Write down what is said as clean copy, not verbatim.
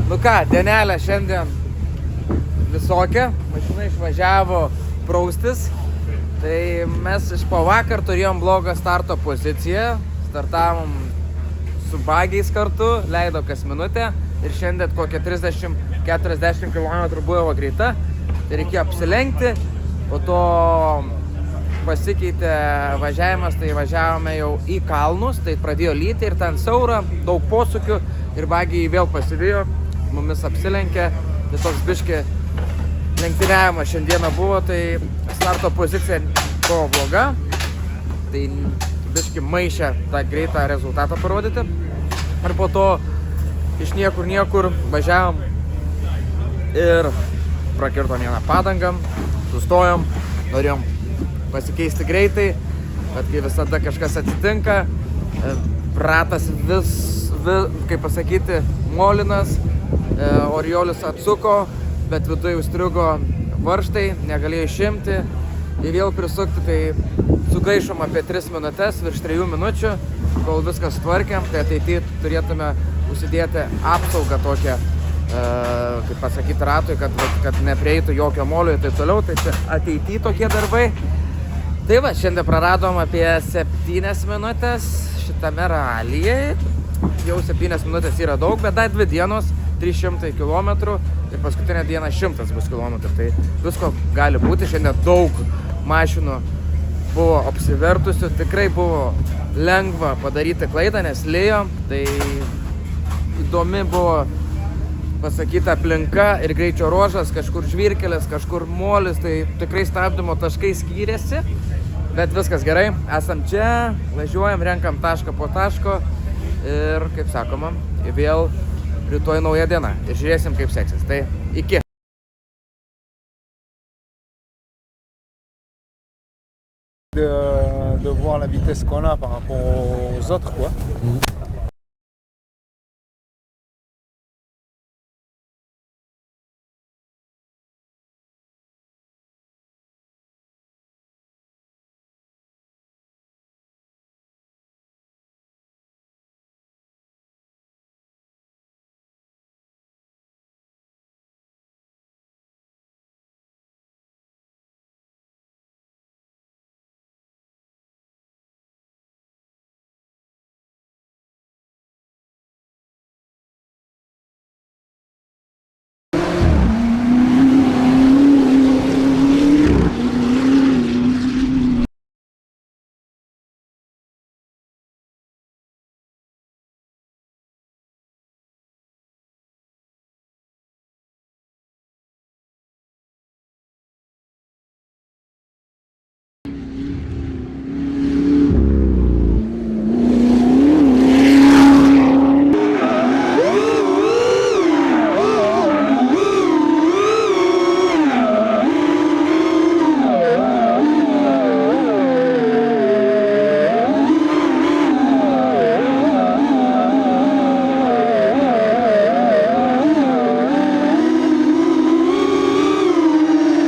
Nu ką, dienelė šiandien visokia, mašina išvažiavo praustis, tai mes iš po vakar turėjom blogą starto poziciją, startavom su bagiais kartu, leido kas minutę ir šiandien kokią 30-40 km buvo greita, tai reikėjo apsilenkti, po to pasikeitė važiavimas, tai važiavome jau į kalnus, tai pradėjo lyti ir ten siaura, daug posūkių ir bagiai vėl pasivijo, mumis apsilenkė, tai toks biški lenktyniavimas šiandieną buvo, tai starto pozicija buvo bloga, tai biški maišė tą greitą rezultatą parodyti ir po to iš niekur važiavom ir prakirtom vieną padangą, sustojom, norėjom pasikeisti greitai, bet kai visada kažkas atsitinka, ratas vis kaip pasakyti, molinas, Oriolis atsuko, bet viduje užstrigo varžtai, negalėjo išimti ir vėl prisukti, tai sugaišom apie 3 minutės, virš 3 minučių, kol viskas tvarkėm, tai ateityje turėtume užsidėti apsaugą tokią, kaip pasakyti, ratui, kad neprieitų jokio molio ir taip toliau, tai čia ateityje tokie darbai. Tai va, šiandien praradom apie 7 minutės šitame ralyje, jau 7 minutės yra daug, bet dar 2 dienos, 300 km ir paskutinę dieną 100 bus km, tai visko gali būti, šiandien daug mašinų buvo apsivertusių, tikrai buvo lengva padaryti klaidą, nes lijo, tai įdomi buvo pasakyta aplinka ir greičio ruožas, kažkur žvyrkelis, kažkur molis, tai tikrai stabdymo taškai skyrėsi, bet viskas gerai, esam čia, važiuojam, renkam tašką po taško ir, kaip sakoma, vėl rytoj nauja diena ir žiūrėsim, kaip seksis, tai iki. De voir la vitesse qu'on a par rapport aux autres, quoi.